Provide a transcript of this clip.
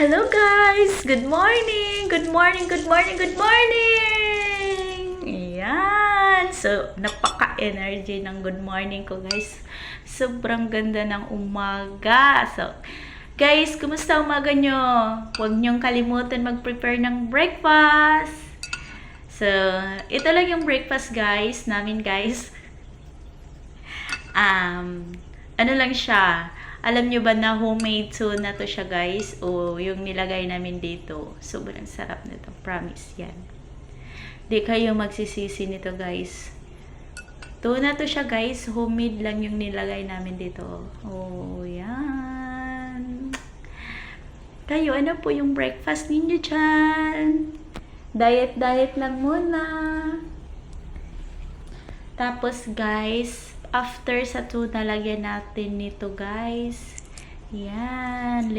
Hello guys! Good morning! Good morning! Good morning! Good morning! Ayan! So, napaka-energy ng good morning ko guys. Sobrang ganda ng umaga. So, guys, kumusta umaga nyo? Huwag nyong kalimutan mag-prepare ng breakfast. So, ito lang yung breakfast guys, namin guys. Ano lang siya. Alam nyo ba na homemade tuna to siya guys? O yung nilagay namin dito. Sobrang sarap nito. Promise yan. Di kayo magsisisi nito guys. Tuna to siya guys. Homemade lang yung nilagay namin dito. Oh, yan. Kayo, ano po yung breakfast ninyo dyan? Diet lang muna. Tapos guys, after sa tuna, lagyan natin nito guys. Yan.